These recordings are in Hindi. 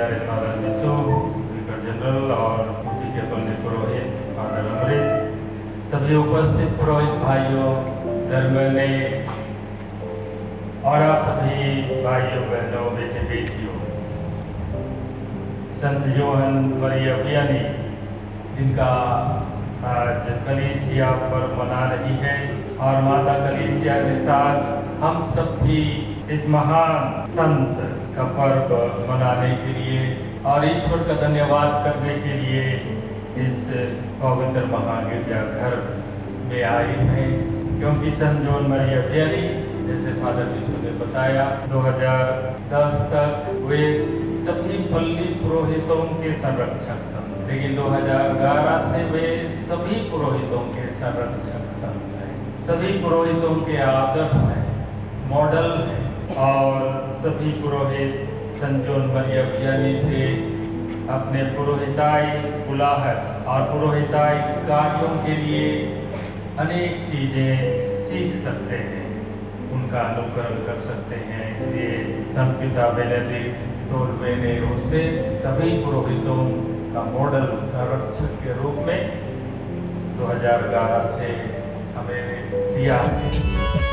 प्यारे फादर विशु, स्पीकर जनरल और मुफ्ती के अपने पुरोहित फादर अमृत, सभी उपस्थित पुरोहित भाइयों, धर्मने और आप सभी भाइयों बहनों बेटे बेटियों, संत योहन मरिया वियानी जिनका आज कलीसिया पर मना रही है और माता कलीसिया के साथ हम सब भी इस महान संत का पर्व मनाने के लिए और ईश्वर का धन्यवाद करने के लिए इस पवित्र महागिरजाघर में आए हैं, क्योंकि संत जोन मरिया वियानी जैसे फादर विशु ने बताया 2010 तक वे सभी पल्ली पुरोहितों के संरक्षक संत, लेकिन 2011 से वे सभी पुरोहितों के संरक्षक संत हैं, सभी पुरोहितों के आदर्श हैं, मॉडल हैं और सभी पुरोहित संत जोन मरिया वियानी से अपने पुरोहिताई बुलाहट और पुरोहिताई कार्यों के लिए अनेक चीजें सीख सकते हैं, उनका अनुकरण कर सकते हैं। इसलिए संत पिता बेनेडिक्ट 16वें ने उससे सभी पुरोहितों का मॉडल संरक्षक के रूप में 2011 से हमें दिया है।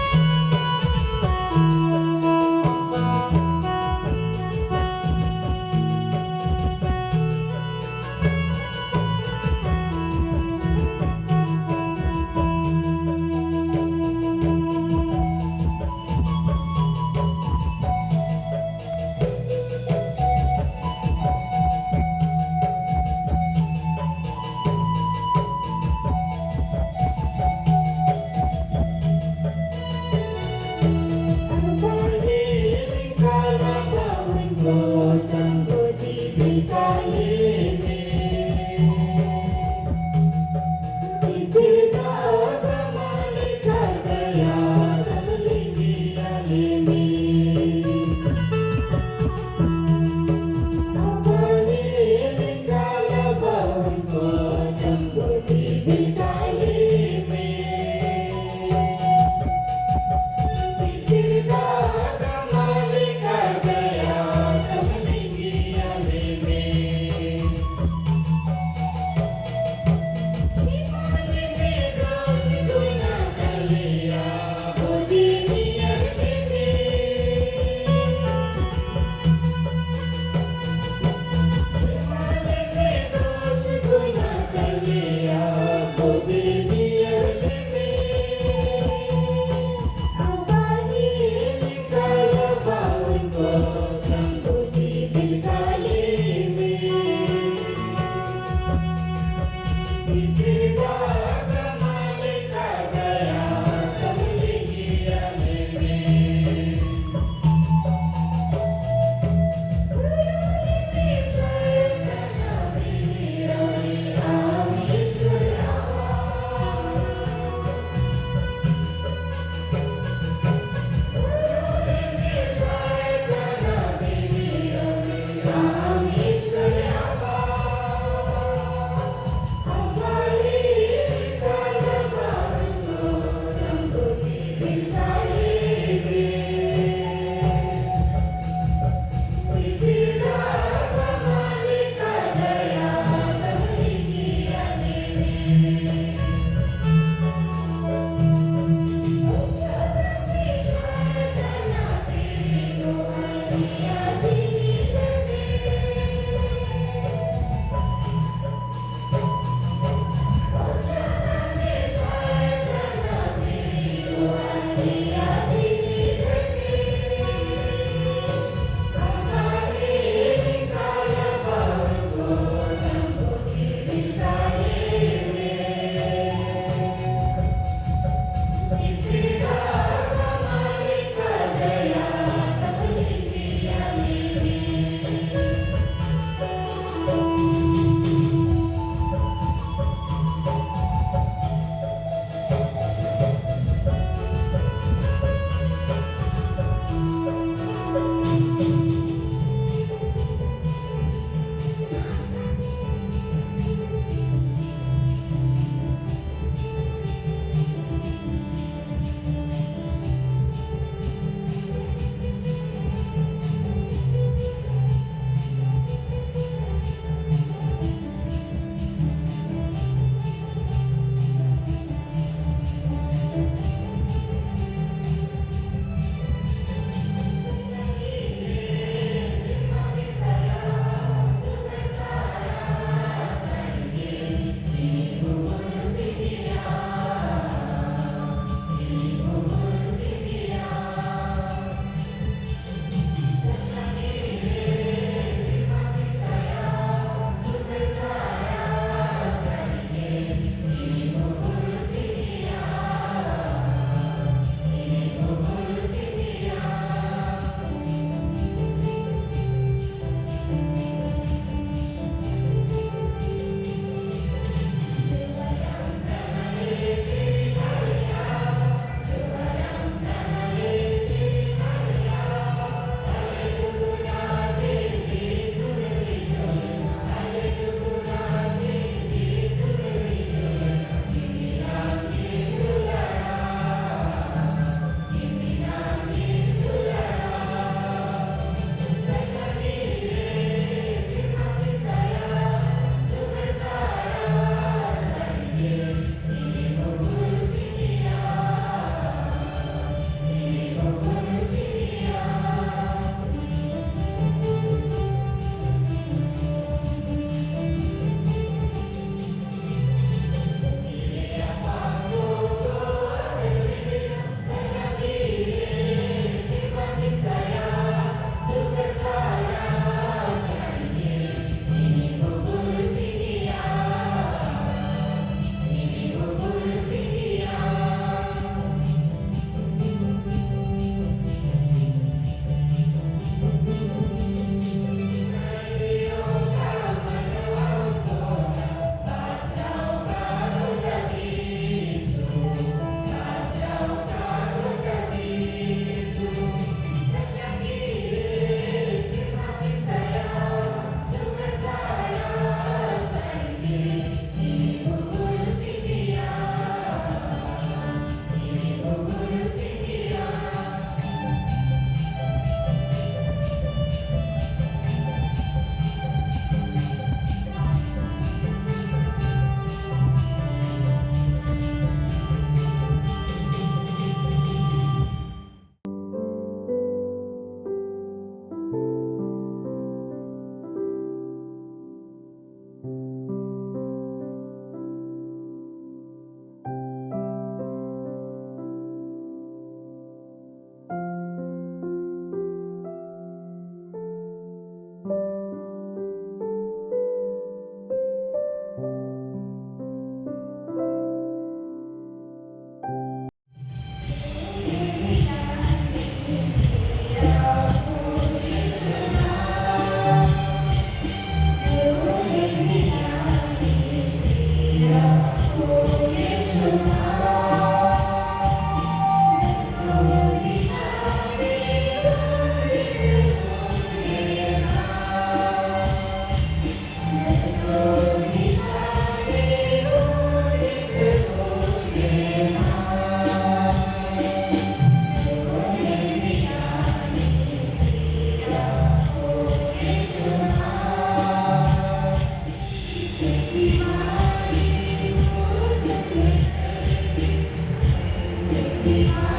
में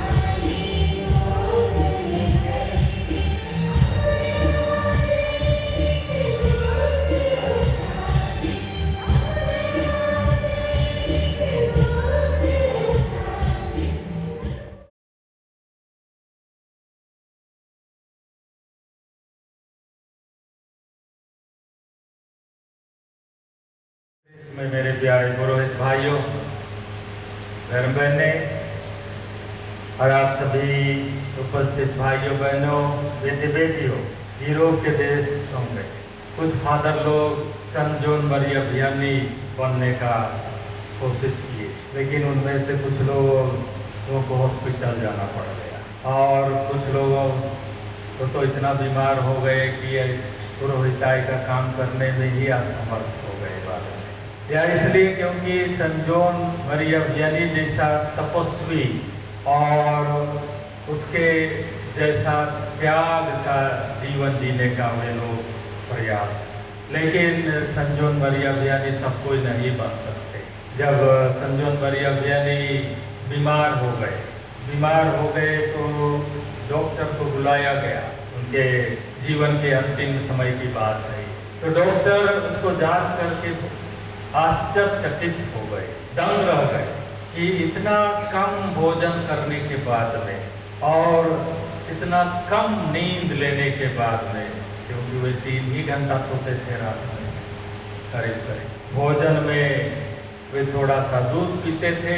मेरे प्यारे पुरोहित भाइयों, धर्म बहनें और आप सभी उपस्थित भाइयों बहनों, बेटे बेटियों, यूरोप के देशों में कुछ फादर लोग सन जॉन मरिया वियानी बनने का कोशिश किए, लेकिन उनमें से कुछ लोगों को हॉस्पिटल जाना पड़ गया और कुछ लोगों को तो इतना बीमार हो गए कि पुरोहिताई का काम करने में ही असमर्थ हो गए बाद में। या इसलिए क्योंकि सन जॉन मरिया वियानी जैसा तपस्वी और उसके जैसा त्याग का जीवन जीने का वे लोग प्रयास, लेकिन सन जॉन मरिया वियानी सब कोई नहीं बन सकते। जब सन जॉन मरिया वियानी बीमार हो गए तो डॉक्टर को बुलाया गया, उनके जीवन के अंतिम समय की बात है। तो डॉक्टर उसको जांच करके आश्चर्यचकित हो गए, दंग रह गए कि इतना कम भोजन करने के बाद में और इतना कम नींद लेने के बाद में, क्योंकि वे 3 ही घंटा सोते थे रात में करीब। भोजन में वे थोड़ा सा दूध पीते थे,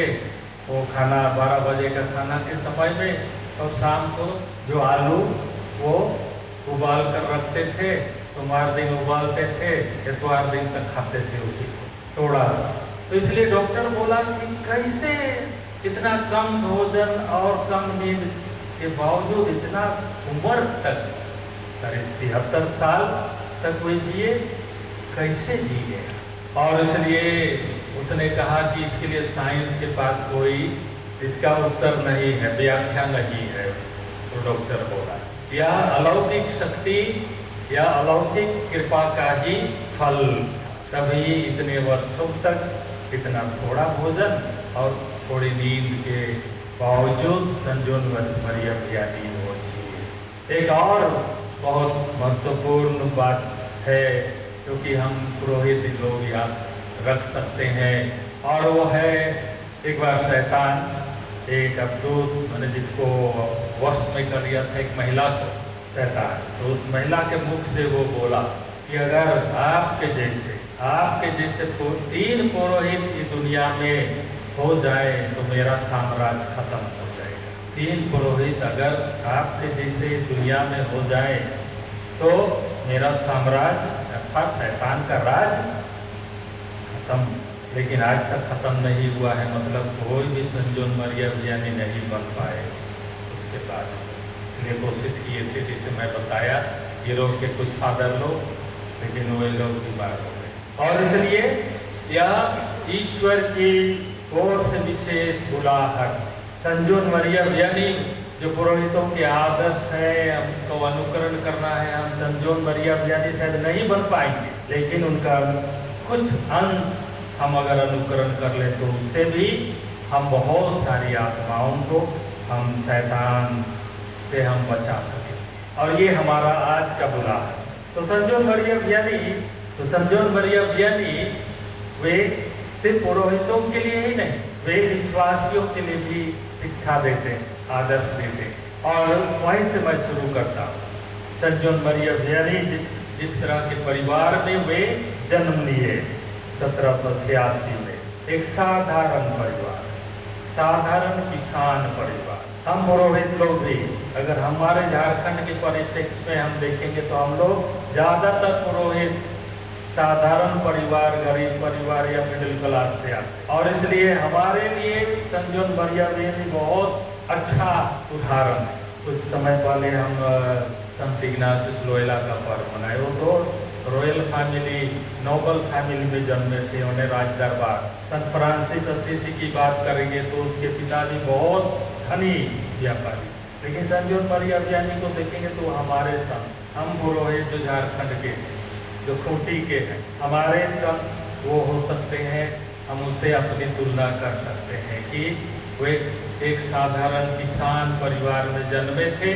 वो खाना 12 बजे का खाना के समय में, और शाम को जो आलू वो उबाल कर रखते थे, सोमवार दिन उबालते थे, इतवार दिन तक खाते थे उसी को थोड़ा सा। तो इसलिए डॉक्टर बोला कि कैसे इतना कम भोजन और कम नींद के बावजूद इतना उम्र तक, करीब 73 साल तक वे जिए, कैसे जिए। और इसलिए उसने कहा कि इसके लिए साइंस के पास कोई इसका उत्तर नहीं है, व्याख्या नहीं है। तो डॉक्टर बोला यह अलौकिक शक्ति या अलौकिक कृपा का ही फल, तभी इतने वर्षों तक इतना थोड़ा भोजन और थोड़ी नींद के बावजूद सन जॉन मरिया वियानी हो जिए। एक और बहुत महत्वपूर्ण बात है क्योंकि हम पुरोहित लोग याद रख सकते हैं, और वो है एक बार शैतान एक अवधूत मैंने जिसको वश में कर लिया था एक महिला को शैतान, तो उस महिला के मुख से वो बोला कि अगर आपके जैसे 3 पुरोहित की दुनिया में हो जाए तो मेरा साम्राज्य खत्म हो जाएगा। 3 पुरोहित अगर आपके जैसे दुनिया में हो जाए तो मेरा साम्राज्य अर्थात शैतान का राज खत्म। लेकिन आज तक खत्म नहीं हुआ है, मतलब कोई भी सन जॉन मरिया वियानी नहीं बन पाए उसके बाद। इसलिए कोशिश किए थे, जिसे मैं बताया, यूरोप के कुछ फादर लोग, लेकिन वे लोग बीमार हो गए। और इसलिए यह ईश्वर की ओर से विशेष बुलाहट, सन जॉन मरिया वियानी जो पुरोहितों के आदर्श है, हमको अनुकरण करना है। हम सन जॉन मरिया वियानी शायद नहीं बन पाएंगे, लेकिन उनका कुछ अंश हम अगर अनुकरण कर लें तो उससे भी हम बहुत सारी आत्माओं को हम शैतान से हम बचा सकें। और ये हमारा आज का बुलाहट। तो सन जॉन मरिया वियानी वे सिर्फ पुरोहितों के लिए ही नहीं, वे विश्वासियों के लिए भी शिक्षा देते, आदर्श देते। और वहीं से मैं शुरू करता हूँ। सन जॉन मरिया वियानी जिस तरह के परिवार में वे जन्म लिए 1786 में, एक साधारण परिवार, साधारण किसान परिवार। हम पुरोहित लोग भी अगर हमारे झारखंड के परिप्रेक्ष्य में हम देखेंगे तो हम लोग ज़्यादातर पुरोहित साधारण परिवार, गरीब परिवार या मिडिल क्लास से आते, और इसलिए हमारे लिए सन जॉन मरिया वियानी बहुत अच्छा उदाहरण है। कुछ समय पहले हम संत इग्नासियस लोयोला का पर्व मनाए। वो तो रॉयल फैमिली, नोबल फैमिली में जन्मे थे, उन्हें राज दरबार। संत फ्रांसिस असीसी की बात करेंगे तो उसके पिताजी बहुत धनी व्यापारी, लेकिन सन जॉन मरिया वियानी को देखेंगे तो हमारे संत, हम पुरोहित जो झारखंड के जो खूंटी के हैं, हमारे संत वो हो सकते हैं, हम उससे अपनी तुलना कर सकते हैं कि वे एक साधारण किसान परिवार में जन्मे थे,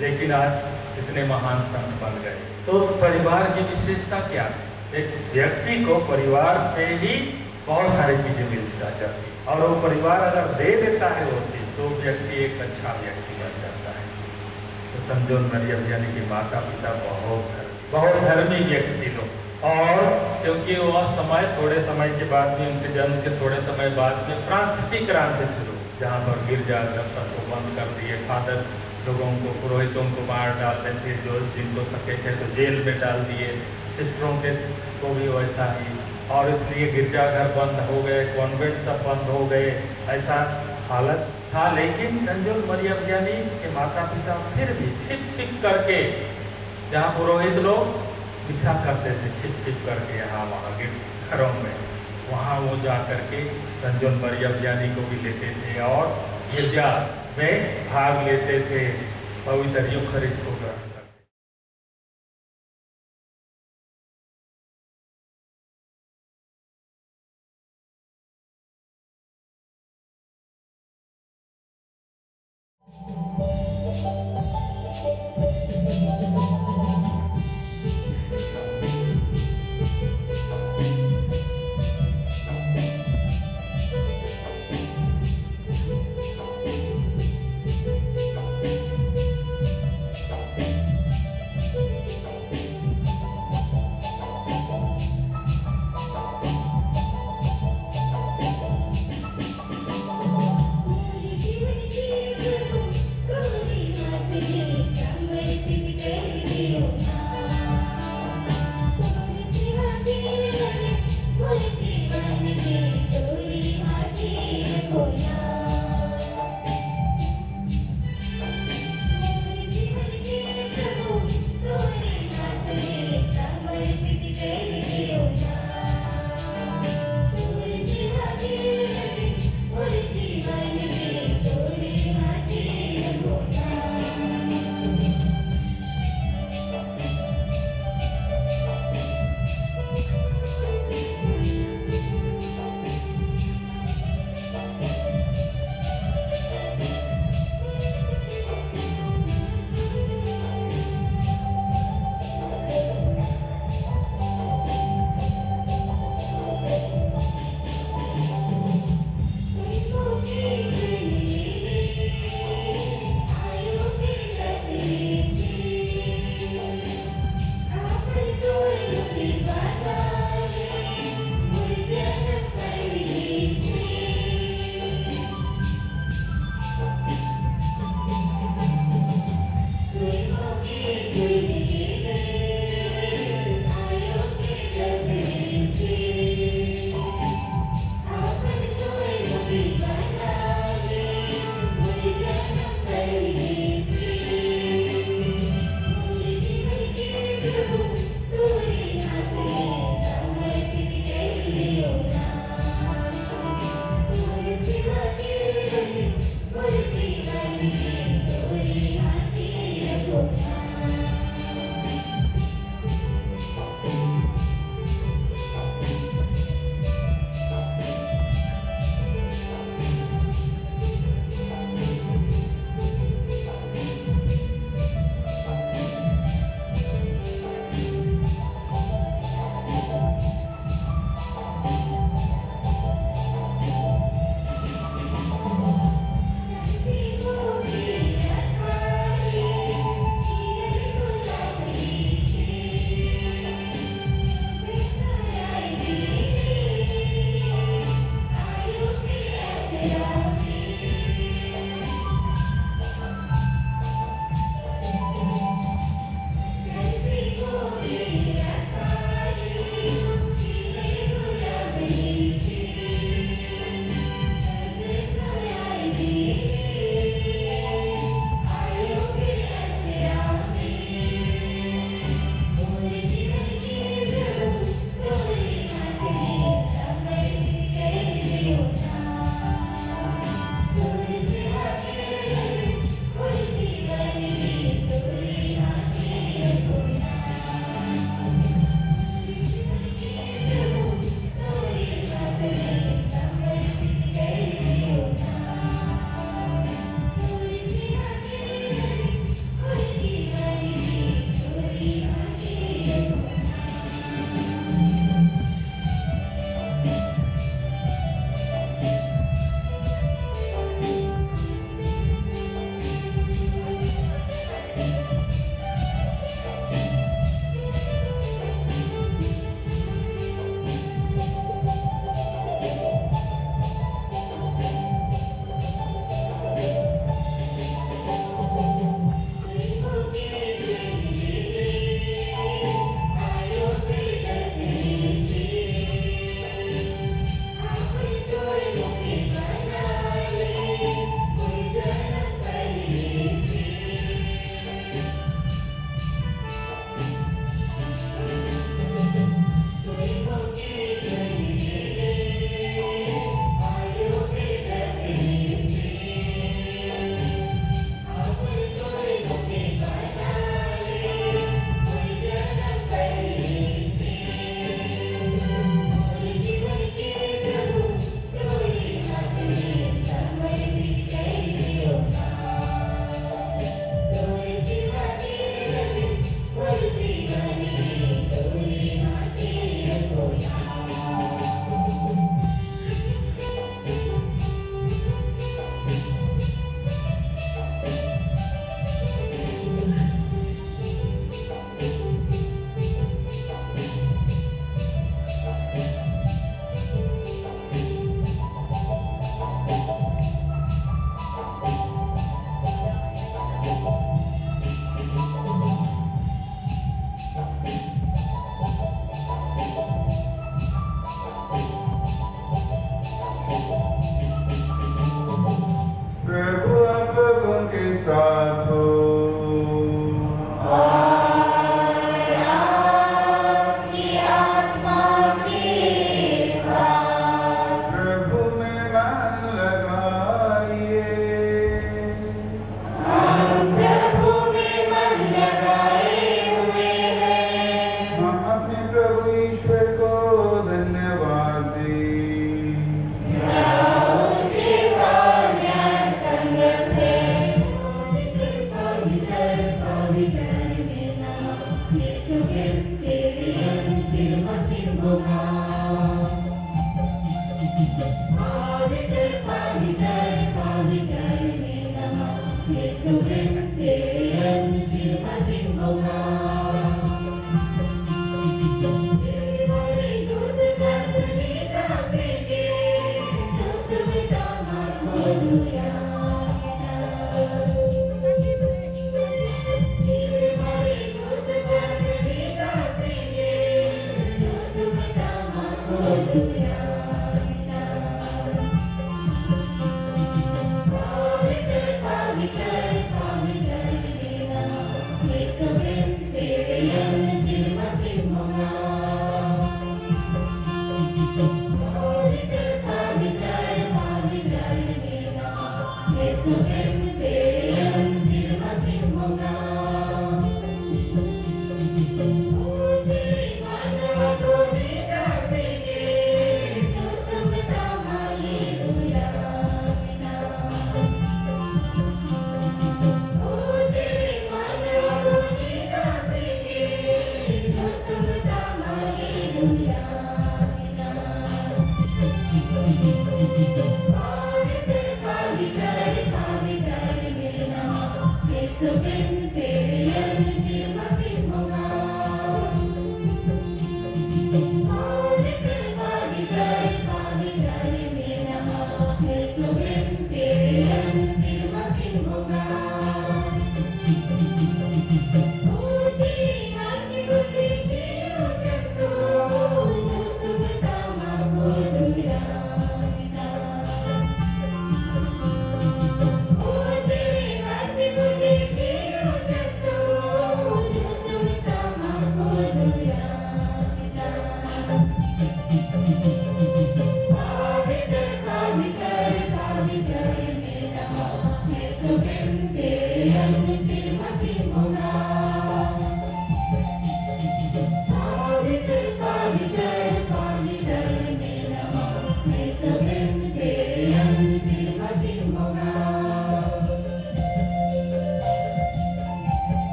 लेकिन आज इतने महान संत बन गए। तो उस परिवार की विशेषता क्या थी? एक व्यक्ति को परिवार से ही बहुत सारी चीजें मिल जाती, और वो परिवार अगर दे देता है वो चीज, तो व्यक्ति एक अच्छा व्यक्ति बन जाता है। तो संत जॉन मरियम वियानी के माता पिता बहुत धर्मी व्यक्ति लोग, और क्योंकि वह समय थोड़े समय के बाद में, उनके जन्म के थोड़े समय बाद में फ्रांसीसी क्रांति शुरू, जहाँ पर गिरजाघर सबको बंद कर दिए, फादर लोगों को, पुरोहितों को मार डालते थे, जो जिनको सके थे तो जेल में डाल दिए, सिस्टरों के को भी वैसा ही, और इसलिए गिरजाघर बंद हो गए, कॉन्वेंट सब बंद हो गए, ऐसा हालत था। लेकिन संत जॉन मरियम वियानी के माता पिता फिर भी छिप छिप करके, जहाँ पुरोहित लोग मिसा करते थे छिप छिप करके यहाँ वहाँ के घरों में, वहाँ वो जा करके संत जॉन मरियम वियानी को भी लेते थे और गिरजा में भाग लेते थे, पवित्र यूखरिस्ट को ग्रहण करते।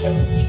Thank you.